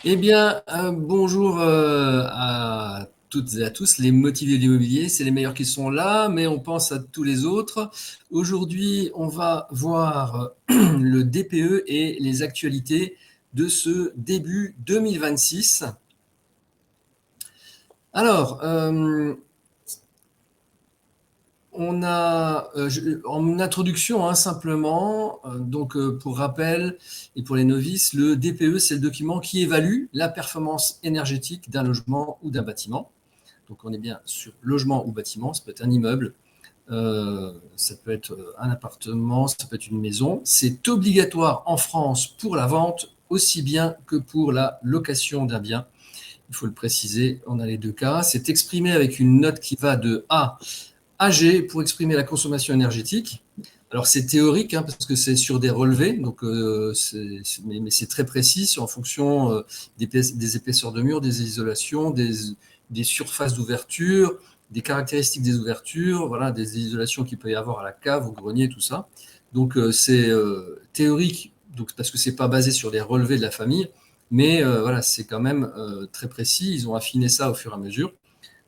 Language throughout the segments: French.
Eh bien, bonjour à toutes et à tous. Les motivés de l'immobilier, c'est les meilleurs qui sont là, mais on pense à tous les autres. Aujourd'hui, on va voir le DPE et les actualités de ce début 2026. Alors, on a, en introduction, hein, simplement, pour rappel et pour les novices, le DPE, c'est le document qui évalue la performance énergétique d'un logement ou d'un bâtiment. Donc on est bien sur logement ou bâtiment, ça peut être un immeuble, ça peut être un appartement, ça peut être une maison. C'est obligatoire en France pour la vente aussi bien que pour la location d'un bien. Il faut le préciser, on a les deux cas. C'est exprimé avec une note qui va de A AG pour exprimer la consommation énergétique. Alors c'est théorique, hein, parce que c'est sur des relevés, donc mais c'est très précis, c'est en fonction des épaisseurs de murs, des isolations, des surfaces d'ouverture, des caractéristiques des ouvertures, voilà, des isolations qu'il peut y avoir à la cave, au grenier, tout ça. Donc c'est théorique, donc, parce que c'est pas basé sur des relevés de la famille, mais voilà, c'est quand même très précis. Ils ont affiné ça au fur et à mesure.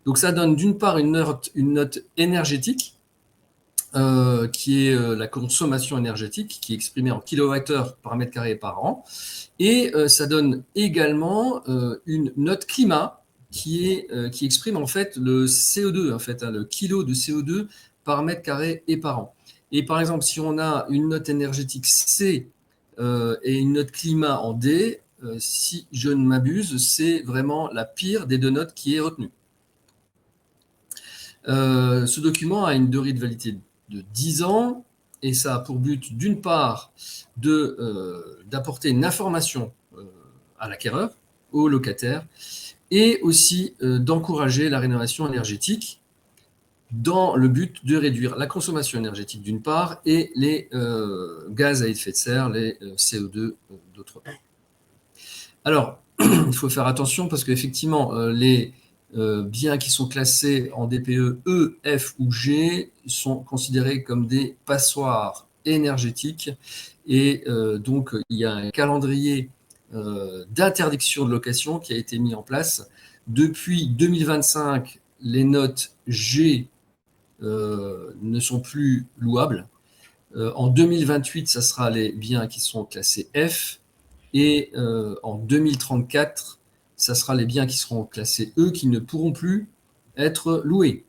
Donc ça donne d'une part une note énergétique, qui est la consommation énergétique, qui est exprimée en kilowattheure par mètre carré par an. Et ça donne également une note climat qui exprime en fait le CO2, en fait, hein, le kilo de CO2 par mètre carré et par an. Et par exemple, si on a une note énergétique C et une note climat en D, si je ne m'abuse, c'est vraiment la pire des deux notes qui est retenue. Ce document a une durée de validité de 10 ans et ça a pour but, d'une part, d'apporter une information à l'acquéreur, au locataire, et aussi d'encourager la rénovation énergétique dans le but de réduire la consommation énergétique d'une part et les gaz à effet de serre, les CO2 d'autre part. Alors, il faut faire attention parce qu'effectivement, les biens qui sont classés en DPE E, F ou G sont considérés comme des passoires énergétiques. Et donc, il y a un calendrier d'interdiction de location qui a été mis en place. Depuis 2025, les notes G ne sont plus louables. En 2028, ça sera les biens qui sont classés F. Et en 2034, ça sera les biens qui seront classés E qui ne pourront plus être loués.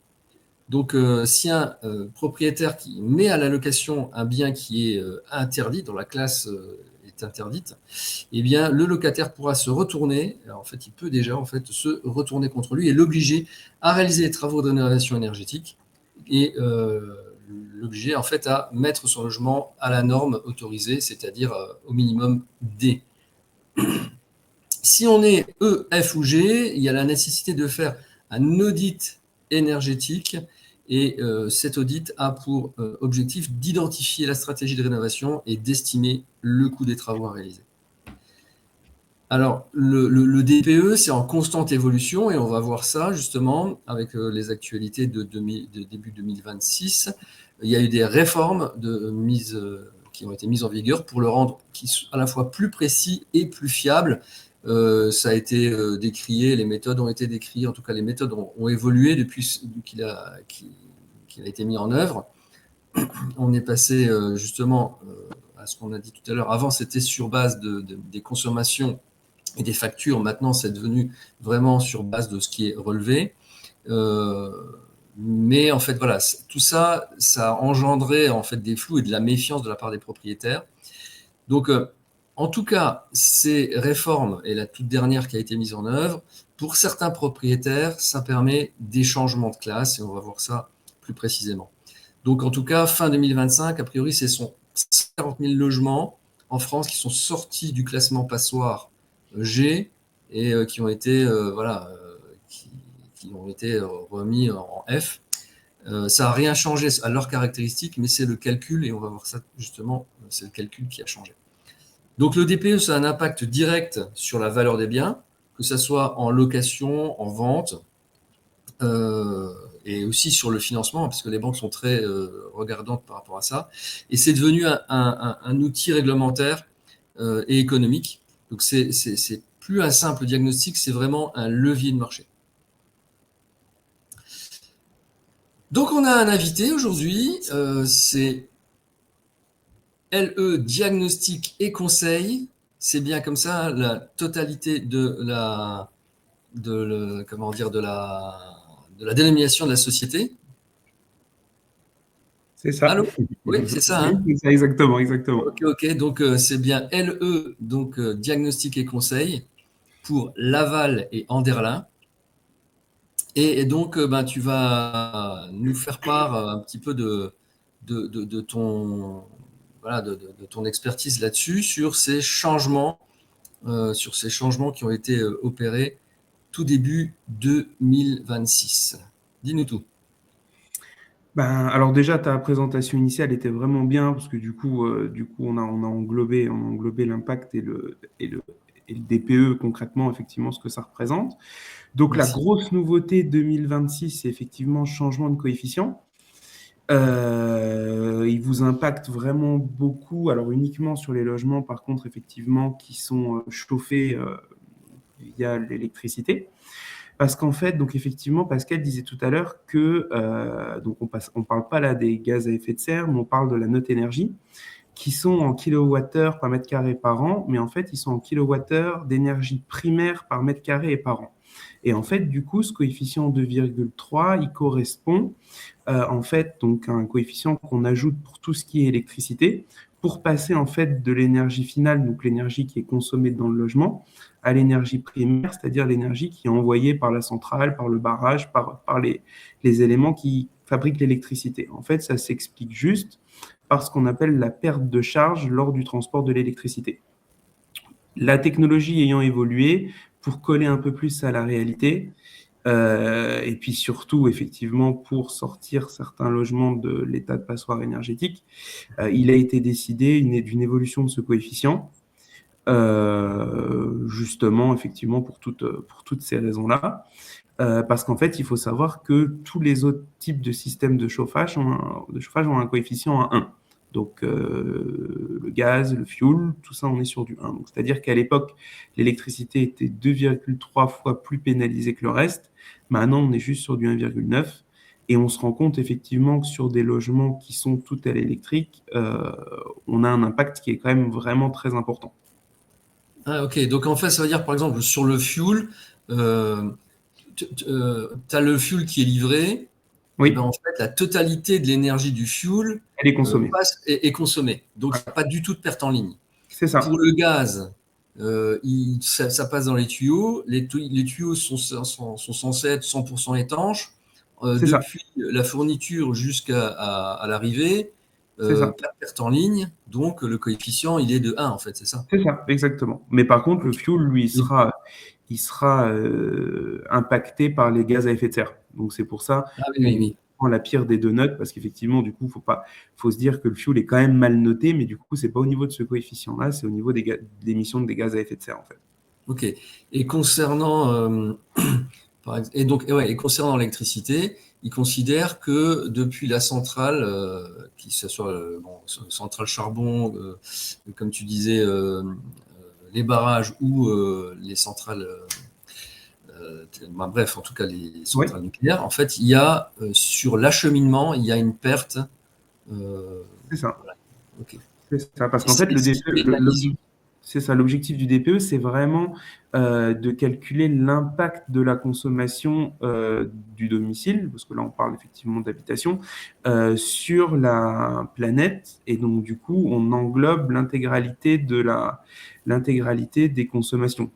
Donc, si un propriétaire qui met à la location un bien qui est interdit, dont la classe est interdite, eh bien, le locataire pourra se retourner. Alors, en fait, il peut déjà en fait se retourner contre lui et l'obliger à réaliser les travaux de rénovation énergétique et l'obliger en fait à mettre son logement à la norme autorisée, c'est-à-dire au minimum D. Si on est E, F ou G, il y a la nécessité de faire un audit énergétique et cet audit a pour objectif d'identifier la stratégie de rénovation et d'estimer le coût des travaux à réaliser. Alors, le DPE, c'est en constante évolution et on va voir ça justement avec les actualités de début 2026. Il y a eu des réformes qui ont été mises en vigueur pour le rendre à la fois plus précis et plus fiable. Ça a été décrié, les méthodes ont été décrites, en tout cas les méthodes ont évolué depuis qu'il a été mis en œuvre. On est passé justement à ce qu'on a dit tout à l'heure. Avant, c'était sur base des consommations et des factures. Maintenant, c'est devenu vraiment sur base de ce qui est relevé. Euh, mais en fait, voilà, tout ça, ça a engendré en fait des flous et de la méfiance de la part des propriétaires. Donc, en tout cas, ces réformes et la toute dernière qui a été mise en œuvre, pour certains propriétaires, ça permet des changements de classe et on va voir ça plus précisément. Donc, en tout cas, fin 2025, a priori, ce sont 40 000 logements en France qui sont sortis du classement passoire G et qui ont été, voilà, qui ont été remis en F. Ça n'a rien changé à leurs caractéristiques, mais c'est le calcul, et on va voir ça justement, c'est le calcul qui a changé. Donc le DPE, ça a un impact direct sur la valeur des biens, que ce soit en location, en vente, euh, et aussi sur le financement, parce que les banques sont très regardantes par rapport à ça. Et c'est devenu un outil réglementaire et économique. Donc c'est plus un simple diagnostic, c'est vraiment un levier de marché. Donc on a un invité aujourd'hui, c'est LE Diagnostic et Conseil. C'est bien comme ça, la totalité comment dire, de la dénomination de la société. C'est ça. Allô? Oui, c'est ça, Oui, hein? c'est ça, exactement, exactement. Ok. Donc c'est bien LE, donc Diagnostic et Conseil pour Laval et Anderlin. Et donc, ben, tu vas nous faire part un petit peu de ton, voilà, de ton expertise là-dessus, sur ces changements qui ont été opérés tout début 2026. Dis-nous tout. Ben, alors déjà, ta présentation initiale était vraiment bien parce que du coup on a englobé l'impact et le DPE concrètement, effectivement, ce que ça représente. Donc la Merci. grosse nouveauté 2026, c'est effectivement changement de coefficient. Il vous impacte vraiment beaucoup, alors uniquement sur les logements, par contre, effectivement, qui sont chauffés via l'électricité. Parce qu'en fait, donc effectivement, Pascal disait tout à l'heure que donc on parle pas là des gaz à effet de serre, mais on parle de la note énergie, qui sont en kilowattheure par mètre carré par an, mais en fait, ils sont en kilowattheure d'énergie primaire par mètre carré et par an. Et en fait, du coup, ce coefficient 2,3, il correspond en fait donc à un coefficient qu'on ajoute pour tout ce qui est électricité, pour passer en fait de l'énergie finale, donc l'énergie qui est consommée dans le logement, à l'énergie primaire, c'est-à-dire l'énergie qui est envoyée par la centrale, par le barrage, par les éléments qui fabriquent l'électricité. En fait, ça s'explique juste par ce qu'on appelle la perte de charge lors du transport de l'électricité. La technologie ayant évolué pour coller un peu plus à la réalité, et puis surtout, effectivement, pour sortir certains logements de l'état de passoire énergétique, il a été décidé d'une évolution de ce coefficient, justement, effectivement, pour toutes ces raisons-là. Parce qu'en fait, il faut savoir que tous les autres types de systèmes de chauffage ont un coefficient à 1. Donc, le gaz, le fuel, tout ça, on est sur du 1. Donc, c'est-à-dire qu'à l'époque, l'électricité était 2,3 fois plus pénalisée que le reste. Maintenant, on est juste sur du 1,9. Et on se rend compte effectivement que sur des logements qui sont tout à l'électrique, on a un impact qui est quand même vraiment très important. Ah, ok. Donc en fait, ça veut dire par exemple sur le fuel, euh, tu as le fuel qui est livré, et ben Oui, en fait la totalité de l'énergie du fuel elle est consommée. est consommée. Donc il n'y a Voilà. pas du tout de perte en ligne. C'est Pour ça. le gaz, ça passe dans les tuyaux. Les tuyaux sont censés être 100% étanches. C'est ça. Depuis la fourniture à l'arrivée, C'est ça. pas de perte en ligne. Donc le coefficient, il est de 1 en fait, c'est ça. C'est ça, exactement. Mais par contre, le fuel, lui, Et- il sera impacté par les gaz à effet de serre. Donc c'est pour ça ah qu'on oui. prend la pire des deux notes, parce qu'effectivement, du coup, faut se dire que le fuel est quand même mal noté, mais du coup, c'est pas au niveau de ce coefficient-là, c'est au niveau des d'émissions des gaz à effet de serre, en fait. Ok. Et concernant, et concernant l'électricité, ils considèrent que depuis la centrale, qui ce soit centrale charbon, comme tu disais, les barrages ou les centrales, bref, en tout cas les Oui, centrales nucléaires, en fait, il y a sur l'acheminement, il y a une perte. euh, c'est ça. voilà. Ok. C'est ça, parce Et qu'en fait, c'est ce qui pénalise. c'est ça, l'objectif du DPE, c'est vraiment de calculer l'impact de la consommation du domicile, parce que là, on parle effectivement d'habitation, sur la planète. Et donc, du coup, on englobe l'intégralité des consommations.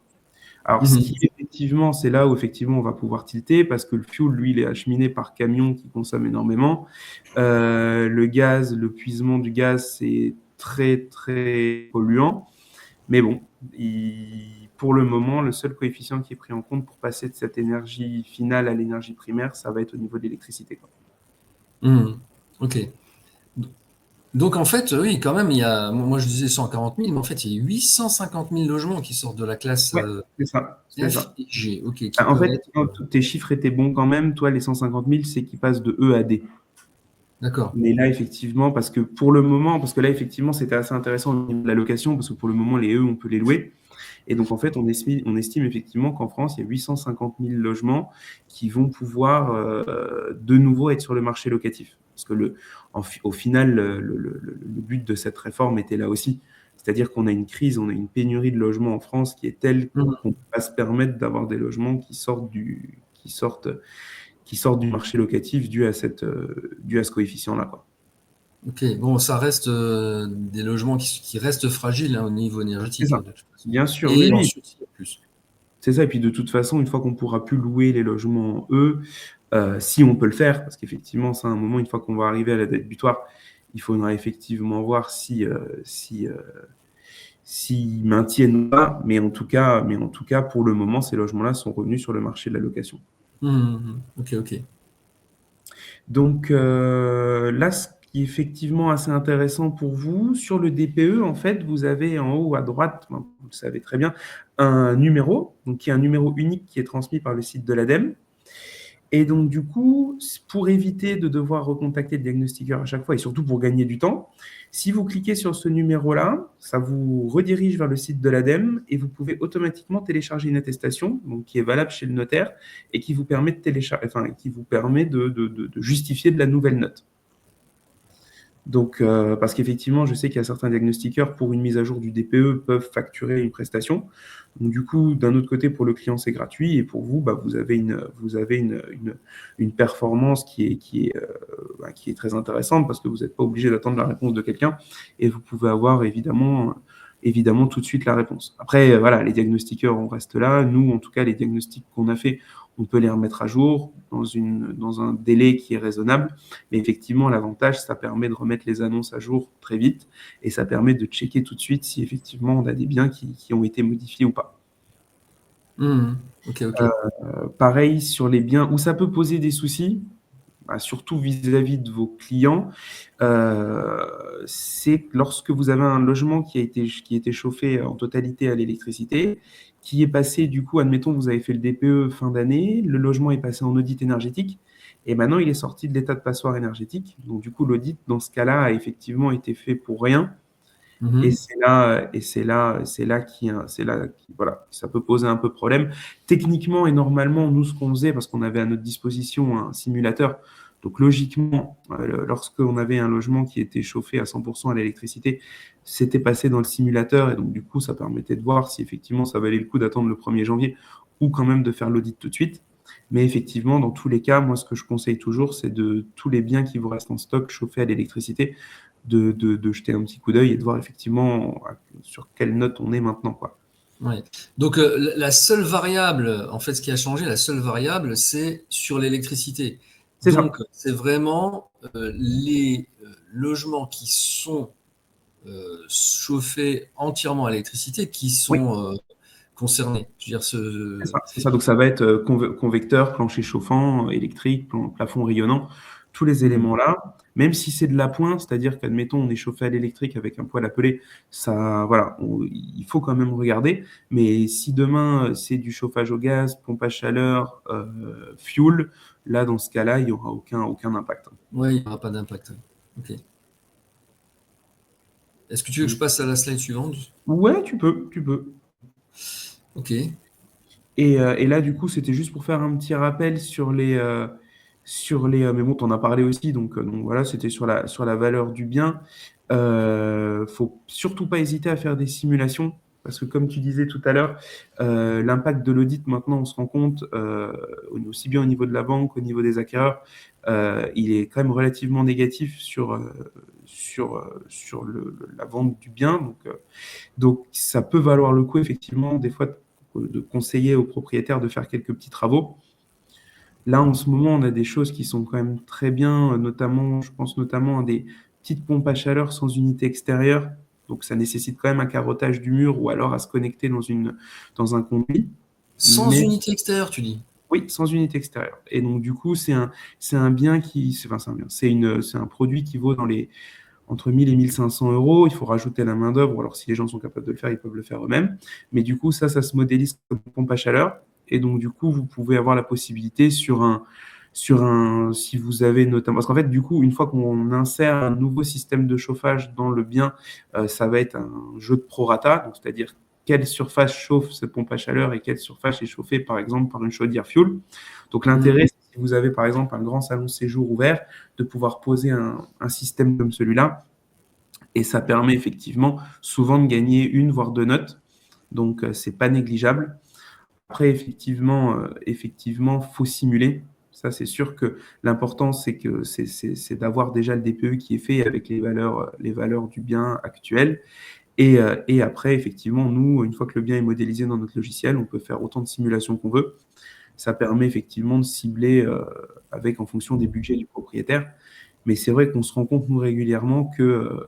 Alors, ce qui Mhm. effectivement, c'est là où effectivement on va pouvoir tilter parce que le fuel, lui, il est acheminé par camion qui consomme énormément. Le gaz, le puisement du gaz, c'est très, très polluant. Mais bon, pour le moment, le seul coefficient qui est pris en compte pour passer de cette énergie finale à l'énergie primaire, ça va être au niveau de l'électricité, quoi. Mhm. Ok. Donc en fait, oui, quand même, il y a, moi je disais 140 000, mais en fait, il y a 850 000 logements qui sortent de la classe Ouais, c'est ça, c'est F ça. et G, ok, qui En peuvent fait, être. quand tous tes chiffres étaient bons quand même, toi, les 150 000, c'est qui passent de E à D. D'accord. Mais là, effectivement, parce que pour le moment, parce que là, effectivement, c'était assez intéressant au niveau de la location, parce que pour le moment, les E, on peut les louer. Et donc, en fait, on estime effectivement qu'en France, il y a 850 000 logements qui vont pouvoir de nouveau être sur le marché locatif. Parce que au final, le but de cette réforme était là aussi. C'est-à-dire qu'on a une crise, on a une pénurie de logements en France qui est telle Mhm. qu'on ne peut pas se permettre d'avoir des logements qui sortent du marché locatif dû à ce coefficient-là, quoi. Ok, bon, ça reste des logements qui restent fragiles hein, au niveau C'est énergétique, ça. de toute façon. Bien sûr, oui, Et oui. ensuite, il y a plus. C'est ça. Et puis de toute façon, une fois qu'on pourra plus louer les logements, eux, si on peut le faire, parce qu'effectivement, c'est un moment, une fois qu'on va arriver à la date butoir, il faudra effectivement voir s'ils maintiennent ou pas. Mais en tout cas, pour le moment, ces logements-là sont revenus sur le marché de la location. Mhm. Ok, ok. Donc là, ce qui est effectivement assez intéressant pour vous, sur le DPE, en fait, vous avez en haut à droite, vous le savez très bien, un numéro, donc qui est un numéro unique qui est transmis par le site de l'ADEME. Et donc, du coup, pour éviter de devoir recontacter le diagnostiqueur à chaque fois et surtout pour gagner du temps, si vous cliquez sur ce numéro-là, ça vous redirige vers le site de l'ADEME et vous pouvez automatiquement télécharger une attestation donc, qui est valable chez le notaire et qui vous permet de justifier de la nouvelle note. Donc, parce qu'effectivement, je sais qu'il y a certains diagnostiqueurs, pour une mise à jour du DPE, peuvent facturer une prestation. Donc, du coup, d'un autre côté, pour le client, c'est gratuit. Et pour vous, vous avez une performance qui est très intéressante parce que vous n'êtes pas obligé d'attendre la réponse de quelqu'un et vous pouvez avoir évidemment tout de suite la réponse. Après, voilà, les diagnostiqueurs, on reste là. Nous, en tout cas, les diagnostics qu'on a fait, on peut les remettre à jour dans un délai qui est raisonnable. Mais effectivement, l'avantage, ça permet de remettre les annonces à jour très vite et ça permet de checker tout de suite si effectivement on a des biens qui ont été modifiés ou pas. Mhm. Ok, ok. Pareil sur les biens où ça peut poser des soucis, surtout vis-à-vis de vos clients, c'est lorsque vous avez un logement qui a été chauffé en totalité à l'électricité, qui est passé, du coup, admettons, vous avez fait le DPE fin d'année, le logement est passé en audit énergétique, et maintenant il est sorti de l'état de passoire énergétique. Donc, du coup, l'audit, dans ce cas-là, a effectivement été fait pour rien. Et Mhm. voilà, ça peut poser un peu de problème. Techniquement et normalement, nous, ce qu'on faisait, parce qu'on avait à notre disposition un simulateur, donc logiquement, lorsqu'on avait un logement qui était chauffé à 100% à l'électricité, c'était passé dans le simulateur et donc du coup, ça permettait de voir si effectivement ça valait le coup d'attendre le 1er janvier ou quand même de faire l'audit tout de suite. Mais effectivement, dans tous les cas, moi, ce que je conseille toujours, c'est de tous les biens qui vous restent en stock chauffés à l'électricité, de jeter un petit coup d'œil et de voir effectivement sur quelle note on est maintenant, quoi. Ouais. Donc, la seule variable, en fait, ce qui a changé, la seule variable, c'est sur l'électricité. C'est Donc, ça. c'est vraiment les logements qui sont chauffés entièrement à l'électricité qui Oui, sont concernés. Je veux dire, c'est ça. C'est ça. Donc ça va être convecteur, plancher chauffant, électrique, plafond rayonnant, tous les Hmm. éléments-là. Même si c'est de l'appoint, c'est-à-dire qu'admettons on est chauffé à l'électrique avec un poêle à peler, ça, voilà, il faut quand même regarder. Mais si demain c'est du chauffage au gaz, pompe à chaleur, fuel, là dans ce cas-là, il n'y aura aucun impact. Ouais, il n'y aura pas d'impact. Ok. Est-ce que tu veux que je passe à la slide suivante? Ouais, tu peux. Ok. Et là, du coup, c'était juste pour faire un petit rappel mais bon, tu en as parlé aussi, donc voilà, c'était sur la valeur du bien. Faut surtout pas hésiter à faire des simulations, parce que comme tu disais tout à l'heure, l'impact de l'audit, maintenant, on se rend compte, aussi bien au niveau de la banque, au niveau des acquéreurs, il est quand même relativement négatif sur la vente du bien. Donc, ça peut valoir le coup, effectivement, des fois, de conseiller aux propriétaires de faire quelques petits travaux. Là, en ce moment, on a des choses qui sont quand même très bien, notamment, je pense notamment à des petites pompes à chaleur sans unité extérieure. Donc, ça nécessite quand même un carottage du mur ou alors à se connecter dans un conduit. Sans Mais unité extérieure, tu dis? oui, sans unité extérieure. Et donc, du coup, c'est un bien enfin, c'est un bien, c'est un produit qui vaut entre 1000 et 1500 euros. Il faut rajouter la main-d'œuvre, ou alors si les gens sont capables de le faire, ils peuvent le faire eux-mêmes. Mais du coup, ça se modélise comme une pompe à chaleur. Et donc, du coup, vous pouvez avoir la possibilité si vous avez notamment, parce qu'en fait, du coup, une fois qu'on insère un nouveau système de chauffage dans le bien, ça va être un jeu de prorata, donc c'est-à-dire quelle surface chauffe cette pompe à chaleur et quelle surface est chauffée, par exemple, par une chaudière fuel. Donc, l'intérêt, c'est si vous avez, par exemple, un grand salon séjour ouvert, de pouvoir poser un système comme celui-là. Et ça permet effectivement souvent de gagner 1 voire 2 notes. Donc, c'est pas négligeable. Après, effectivement, faut simuler. Ça, c'est sûr que l'important, c'est d'avoir déjà le DPE qui est fait avec les valeurs du bien actuel. Et après, effectivement, nous, une fois que le bien est modélisé dans notre logiciel, on peut faire autant de simulations qu'on veut. Ça permet effectivement de cibler en fonction des budgets du propriétaire. Mais c'est vrai qu'on se rend compte, nous, régulièrement, que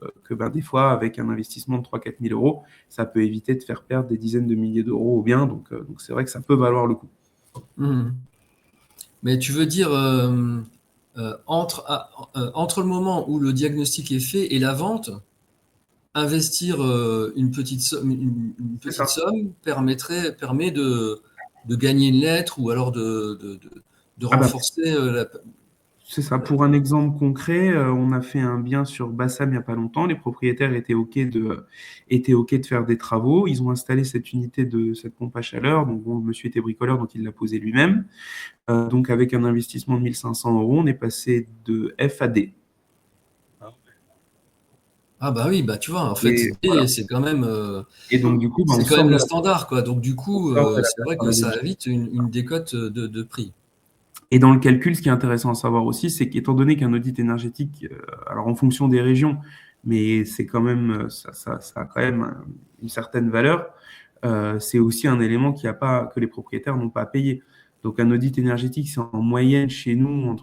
des fois, avec un investissement de 3 000 à 4 000 euros, ça peut éviter de faire perdre des dizaines de milliers d'euros au bien. Donc c'est vrai que ça peut valoir le coup. Mais tu veux dire, entre le moment où le diagnostic est fait et la vente, investir une petite somme, une C'est petite ça. somme permet de gagner une lettre ou alors de Ah bah, renforcer c'est ça. Pour un exemple concret, on a fait un bien sur Bassam il n'y a pas longtemps. Les propriétaires étaient OK de faire des travaux. Ils ont installé cette pompe à chaleur. Donc, bon, le monsieur était bricoleur, donc il l'a posée lui-même. Donc, avec un investissement de 1 500 euros, on est passé de F à D. Ah bah oui, bah tu vois, en fait, Et voilà. c'est quand même, Et donc, du coup, on c'est quand sort même de le la, standard, quoi. Donc du on coup, sort de la c'est vrai on que a des ça évite une décote de prix. Et dans le calcul, ce qui est intéressant à savoir aussi, c'est qu'étant donné qu'un audit énergétique, alors en fonction des régions, mais c'est quand même, ça a quand même une certaine valeur, c'est aussi un élément que les propriétaires n'ont pas à payer. Donc un audit énergétique, c'est en moyenne chez nous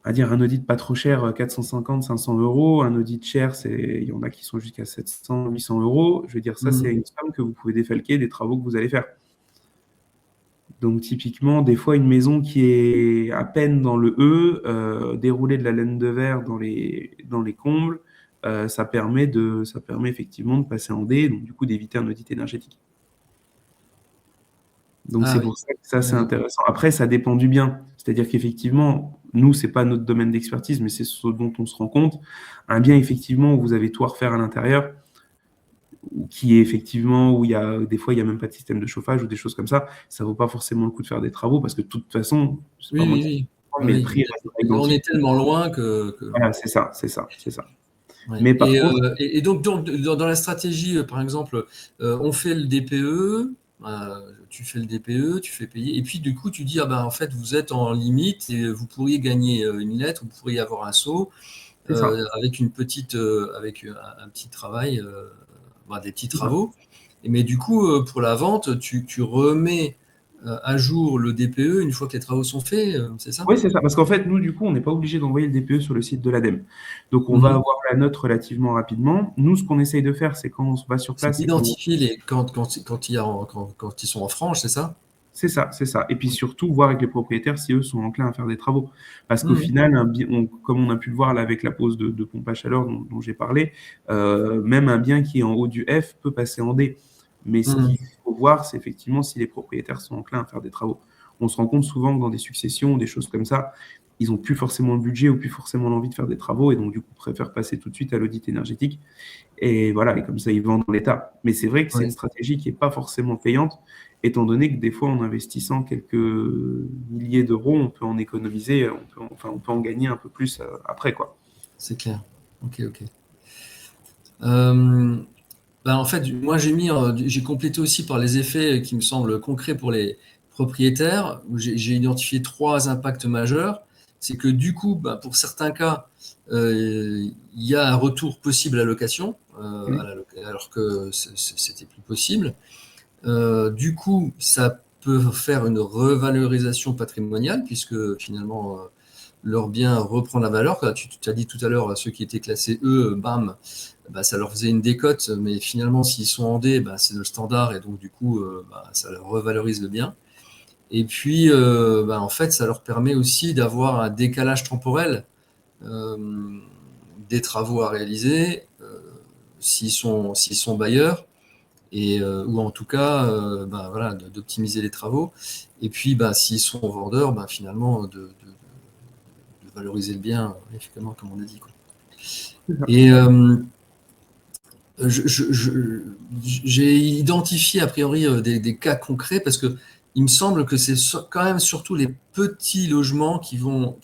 un audit pas trop cher, 450, 500 euros. Un audit cher, il y en a qui sont jusqu'à 700, 800 euros. Je veux dire, ça, c'est Mhm. une somme que vous pouvez défalquer des travaux que vous allez faire. Donc typiquement, des fois, une maison qui est à peine dans le E, dérouler de la laine de verre dans les combles, ça permet effectivement de passer en D, donc du coup d'éviter un audit énergétique. Donc Ah c'est oui, pour ça que ça, c'est oui. intéressant. Après, ça dépend du bien. C'est-à-dire qu'effectivement, nous, c'est pas notre domaine d'expertise, mais c'est ce dont on se rend compte. Un bien, effectivement, où vous avez tout à refaire à l'intérieur, qui est effectivement où des fois il n'y a même pas de système de chauffage ou des choses comme ça, ça vaut pas forcément le coup de faire des travaux parce que de toute façon, c'est pas Oui, moi oui, qui oui. mais le Oui, prix restera on est identique. tellement loin Voilà, c'est ça, c'est ça, c'est ça. ouais. Mais par contre, Et donc, dans la stratégie, par exemple, on fait le DPE, tu fais le DPE, tu fais payer, et puis du coup, tu dis, ah ben, en fait, vous êtes en limite et vous pourriez gagner une lettre, vous pourriez avoir un saut c'est ça. avec avec un petit travail, des petits C'est ça. travaux. Mais du coup, pour la vente, tu remets à jour le DPE une fois que les travaux sont faits, c'est ça? Oui, c'est ça. Parce qu'en fait, nous, du coup, on n'est pas obligé d'envoyer le DPE sur le site de l'ADEME. Donc, on va Mhm. avoir la note relativement rapidement. Nous, ce qu'on essaye de faire, c'est quand on va sur C'est place, c'est qu'on d'identifier quand ils sont en frange, c'est ça? C'est ça, c'est ça. Et puis surtout, voir avec les propriétaires si eux sont enclins à faire des travaux. Parce qu'au Mhm. final, comme on a pu le voir là avec la pose de pompe à chaleur dont j'ai parlé, même un bien qui est en haut du F peut passer en D. Mais ce qu'il Mhm. faut voir, c'est effectivement si les propriétaires sont enclins à faire des travaux. On se rend compte souvent que dans des successions, des choses comme ça, ils n'ont plus forcément le budget ou plus forcément l'envie de faire des travaux et donc du coup préfèrent passer tout de suite à l'audit énergétique. Et voilà, et comme ça, ils vendent dans l'État. Mais c'est vrai que c'est une Oui, stratégie qui n'est pas forcément payante, étant donné que des fois, en investissant quelques milliers d'euros, on peut en économiser, on peut en gagner un peu plus après, quoi. c'est clair. Ok, ok. Euh, En fait, moi j'ai complété aussi par les effets qui me semblent concrets pour les propriétaires, où j'ai identifié trois impacts majeurs. C'est que du coup, pour certains cas, il y a un retour possible à la location, Mm. alors que c'était plus possible. Du coup, ça peut faire une revalorisation patrimoniale, puisque finalement, leur bien reprend la valeur. Tu as dit tout à l'heure, ceux qui étaient classés E, bam, ça leur faisait une décote, mais finalement, s'ils sont en D, c'est le standard, et donc du coup, ça leur revalorise le bien. Et puis, en fait, ça leur permet aussi d'avoir un décalage temporel euh, des travaux à réaliser, s'ils sont bailleurs, ou en tout cas, voilà, d'optimiser les travaux. Et puis, s'ils sont vendeurs, finalement, de valoriser le bien, effectivement, comme on a dit, quoi. C'est ça. Et J'ai identifié a priori des cas concrets parce que il me semble que c'est quand même surtout les petits logements qui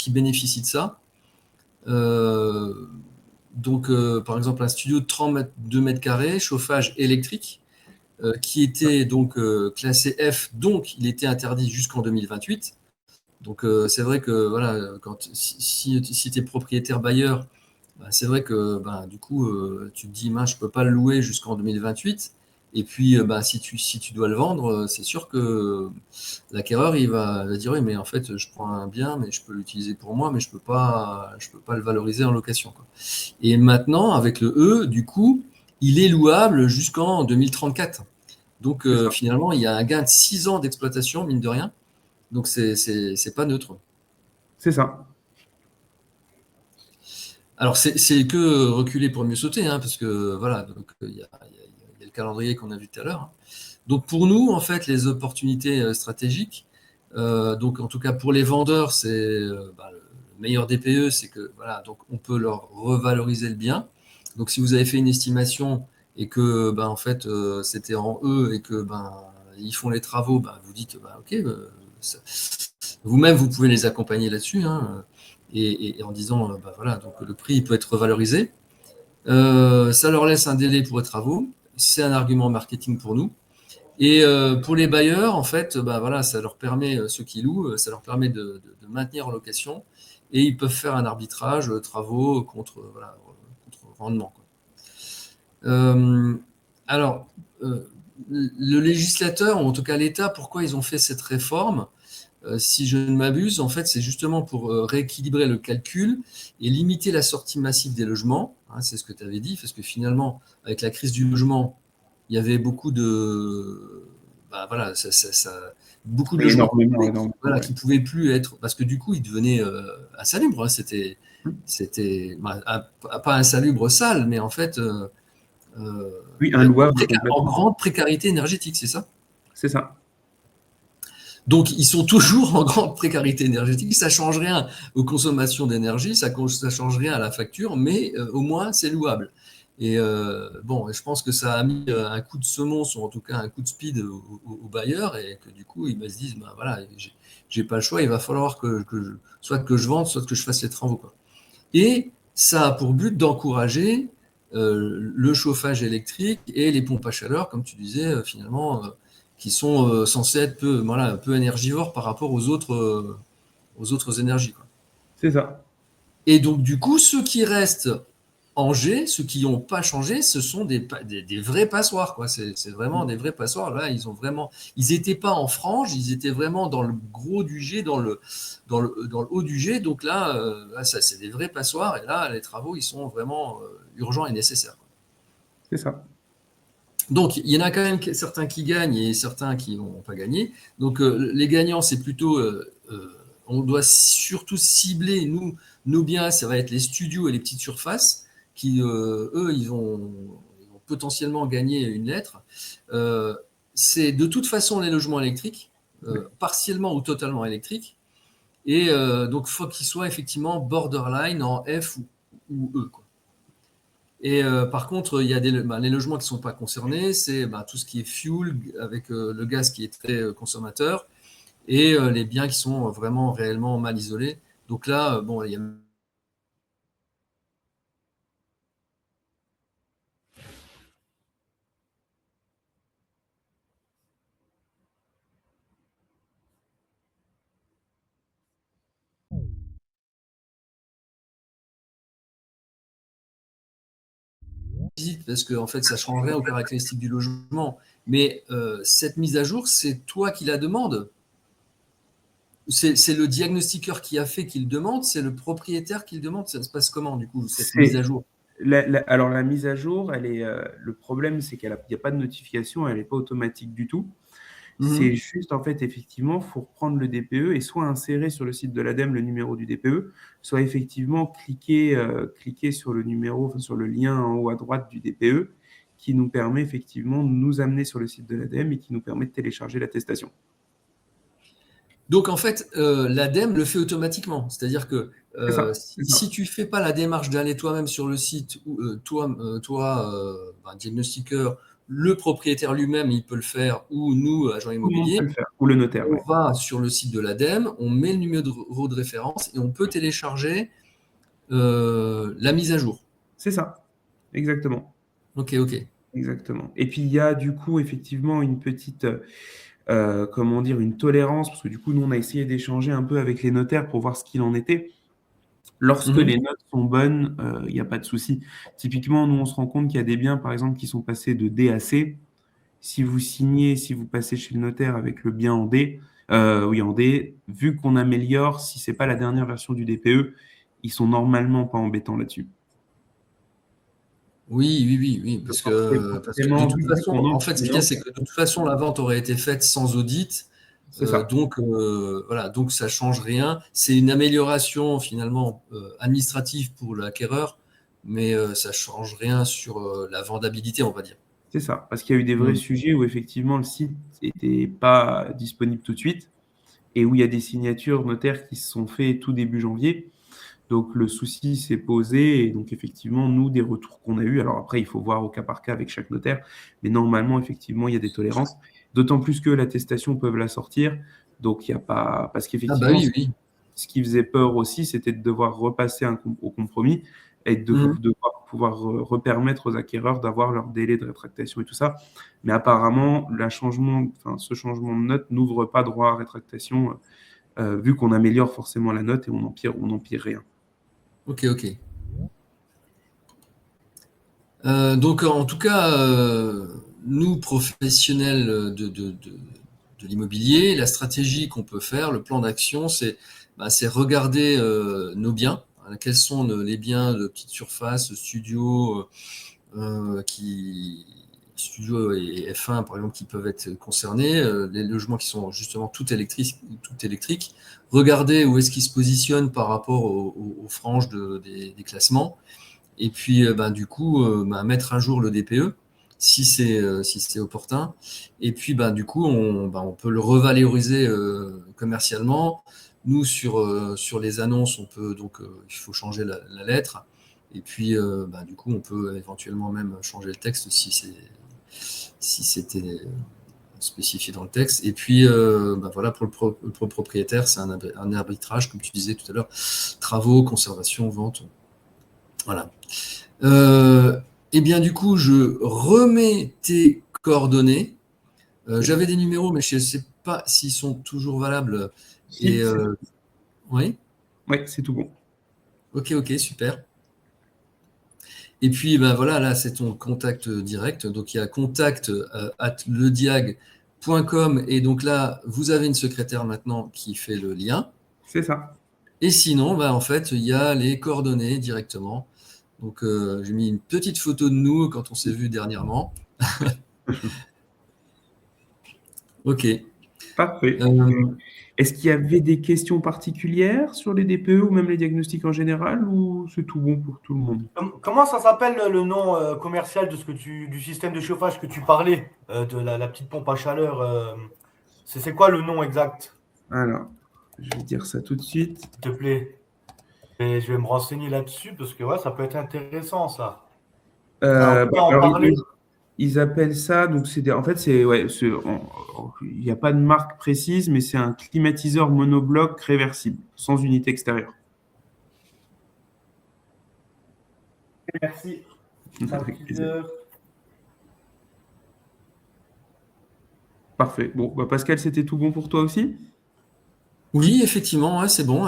bénéficient de ça. Euh, donc, par exemple, un studio de 32 mètres carrés, chauffage électrique, qui était donc classé F, donc il était interdit jusqu'en 2028. Donc, c'est vrai que voilà, si tu es propriétaire bailleur, bah, c'est vrai que bah, du coup, tu te dis, mince, je ne peux pas le louer jusqu'en 2028. Et puis, bah, si tu dois le vendre, c'est sûr que l'acquéreur, il va dire, oui, mais en fait, je prends un bien, mais je peux l'utiliser pour moi, mais je peux pas le valoriser en location, quoi. Et maintenant, avec le E, du coup, il est louable jusqu'en 2034. Donc, C'est ça. finalement, il y a un gain de 6 ans d'exploitation, mine de rien. Donc, c'est pas neutre. C'est ça. Alors, c'est que reculer pour mieux sauter, hein, parce que voilà, donc, il y a le calendrier qu'on a vu tout à l'heure, hein. Donc, pour nous, en fait, les opportunités stratégiques, donc en tout cas pour les vendeurs, c'est bah, le meilleur DPE, c'est que voilà, donc on peut leur revaloriser le bien. Donc, si vous avez fait une estimation et que bah, en fait c'était en E et que ben ils font les travaux, bah, vous dites bah, ok, ça- vous-même vous pouvez les accompagner là-dessus, hein, et en disant bah, voilà, donc le prix il peut être revalorisé. Ça leur laisse un délai pour les travaux. C'est un argument marketing pour nous. Et pour les bailleurs, en fait, bah, voilà, ça leur permet, ceux qui louent, ça leur permet de maintenir en location et ils peuvent faire un arbitrage travaux contre, voilà, contre rendement, quoi. Euh, alors, euh, le législateur, ou en tout cas l'État, pourquoi ils ont fait cette réforme? Si je ne m'abuse, en fait, c'est justement pour rééquilibrer le calcul et limiter la sortie massive des logements, hein, c'est ce que tu avais dit, parce que finalement, avec la crise du logement, il y avait beaucoup de, bah, voilà, beaucoup de Oui, logements énormément, voilà, énormément, qui pouvaient plus être, parce que du coup, ils devenaient insalubres, hein. ouais. C'était bah, pas insalubre sale, mais en fait, Oui, inlouable en complètement. grande précarité énergétique, c'est ça? C'est ça. Donc, ils sont toujours en grande précarité énergétique. Ça ne change rien aux consommations d'énergie, ça ne change rien à la facture, mais au moins, c'est louable. Et bon, je pense que ça a mis un coup de semonce, ou en tout cas un coup de speed aux bailleurs, et que du coup, ils se disent, ben voilà, j'ai pas le choix, il va falloir soit que je vende, soit que je fasse les travaux, quoi. Et ça a pour but d'encourager le chauffage électrique et les pompes à chaleur, comme tu disais, finalement, qui sont censés être voilà, peu énergivores par rapport aux autres énergies, quoi. C'est ça. Et donc, du coup, ceux qui restent en G, ceux qui n'ont pas changé, ce sont des vrais passoires, quoi. C'est vraiment des vrais passoires. Là, ils n'étaient pas en frange, ils étaient vraiment dans le gros du G, dans le haut du G. Donc là, là, ça, c'est des vrais passoires. Et là, les travaux, ils sont vraiment urgents et nécessaires. C'est ça. Donc, il y en a quand même certains qui gagnent et certains qui n'ont pas gagné. Donc, les gagnants, c'est plutôt, on doit surtout cibler, nos biens, ça va être les studios et les petites surfaces, qui, eux, ils vont potentiellement gagner une lettre. Euh, c'est de toute façon les logements électriques, Ouais. partiellement ou totalement électriques. Et donc, il faut qu'ils soient effectivement borderline en F ou E, quoi. Et par contre, il y a les logements qui ne sont pas concernés, c'est tout ce qui est fuel avec le gaz qui est très consommateur et les biens qui sont vraiment réellement mal isolés. Donc là, bon, il y a visite parce que en fait, ça ne change rien aux caractéristiques du logement. Mais cette mise à jour, c'est toi qui la demande. C'est le diagnostiqueur qui a fait qu'il demande, c'est le propriétaire qui le demande. Ça se passe comment, du coup, cette mise à C'est jour? alors la mise à jour, elle est, le problème, c'est qu'il n'y a pas de notification, elle n'est pas automatique du tout. C'est Mhm. juste, en fait, effectivement, il faut reprendre le DPE et soit insérer sur le site de l'ADEME le numéro du DPE, soit effectivement cliquer sur le numéro, enfin, sur le lien en haut à droite du DPE qui nous permet effectivement de nous amener sur le site de l'ADEME et qui nous permet de télécharger l'attestation. Donc en fait, l'ADEME le fait automatiquement. C'est-à-dire que C'est ça, c'est ça. si tu fais pas la démarche d'aller toi-même sur le site, ou diagnostiqueur, le propriétaire lui-même, il peut le faire, ou nous, agents Tout le monde peut immobiliers, le faire, ou le notaire, on ouais. va sur le site de l'ADEME, on met le numéro de référence et on peut télécharger la mise à jour. C'est ça, exactement. Ok, ok. Exactement. Et puis il y a du coup effectivement une petite, comment dire, une tolérance, parce que du coup nous on a essayé d'échanger un peu avec les notaires pour voir ce qu'il en était. Lorsque Mhm. les notes sont bonnes, il n'y a pas de souci. Typiquement, nous on se rend compte qu'il y a des biens par exemple qui sont passés de D à C. Si vous signez, si vous passez chez le notaire avec le bien en D, oui en D, vu qu'on améliore, si c'est pas la dernière version du DPE, ils sont normalement pas embêtants là-dessus. Oui, oui, oui, oui, parce que de Forcément, toute vu façon, qu'on en entre fait, ce qu'il y a, dedans, c'est que de toute façon, la vente aurait été faite sans audit, c'est ça. donc voilà, donc ça change rien. C'est une amélioration finalement administrative pour l'acquéreur, mais ça change rien sur la vendabilité, on va dire. C'est ça, parce qu'il y a eu des vrais Mm. sujets où effectivement le site n'était pas disponible tout de suite et où il y a des signatures notaires qui se sont faites tout début janvier. Donc le souci s'est posé et donc effectivement, nous, des retours qu'on a eus, alors après, il faut voir au cas par cas avec chaque notaire, mais normalement, effectivement, il y a des tolérances, d'autant plus que l'attestation peuvent la sortir. Donc il n'y a pas. Parce Ah bah qu'effectivement, oui, oui. ce qui faisait peur aussi, c'était de devoir repasser au compromis et de Mm. devoir pouvoir repermettre aux acquéreurs d'avoir leur délai de rétractation et tout ça. Mais apparemment, ce changement de note n'ouvre pas droit à rétractation, vu qu'on améliore forcément la note et on n'empire rien. Ok, ok. Donc en tout cas, nous, professionnels de l'immobilier, la stratégie qu'on peut faire, le plan d'action, c'est regarder nos biens. Hein, quels sont les biens de petite surface, studio et F1 par exemple qui peuvent être concernés, les logements qui sont justement tout électriques. Regarder où est-ce qu'ils se positionnent par rapport aux franges des classements. Et puis, du coup, mettre à jour le DPE si c'est opportun. Et puis, du coup, on peut le revaloriser commercialement. Nous, sur les annonces, on peut donc, il faut changer la lettre. Et puis, du coup, on peut éventuellement même changer le texte si c'était spécifié dans le texte. Et puis, voilà, pour le propriétaire, c'est un arbitrage, comme tu disais tout à l'heure, travaux, conservation, vente. Voilà. Et bien du coup, je remets tes coordonnées. J'avais des numéros, mais je ne sais pas s'ils sont toujours valables. Et Si, c'est oui, ouais, c'est tout bon. ok, ok, super. Et puis ben voilà, là c'est ton contact direct. Donc il y a contact @lediag.com et donc là vous avez une secrétaire maintenant qui fait le lien. C'est ça. Et sinon, en fait, il y a les coordonnées directement. Donc j'ai mis une petite photo de nous quand on s'est vu dernièrement. Ok. Parfait. Euh, Est-ce qu'il y avait des questions particulières sur les DPE ou même les diagnostics en général ou c'est tout bon pour tout le monde? Comment ça s'appelle le nom commercial de du système de chauffage que tu parlais, de la petite pompe à chaleur c'est quoi le nom exact, Alors, je vais dire ça tout de suite. s'il te plaît? Et je vais me renseigner là-dessus parce que ouais, ça peut être intéressant ça. Enfin, en tout cas, en Alors, parler. ils appellent ça, donc en fait, ouais, il n'y a pas de marque précise, mais c'est un climatiseur monobloc réversible, sans unité extérieure. Merci. Avec plaisir. 36 heures. Parfait. Bon, Pascal, c'était tout bon pour toi aussi? oui, effectivement, ouais, c'est bon.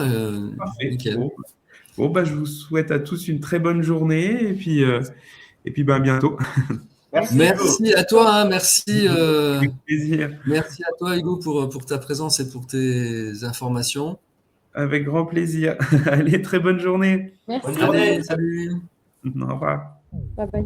Parfait. Nickel. Bon, je vous souhaite à tous une très bonne journée et puis à bientôt. Merci Hugo. Merci à toi, hein, merci, Avec plaisir. merci à toi, Hugo, pour ta présence et pour tes informations. Avec grand plaisir. Allez, très bonne journée. Bonne Merci. journée. Allez, salut. Au revoir. Bye bye.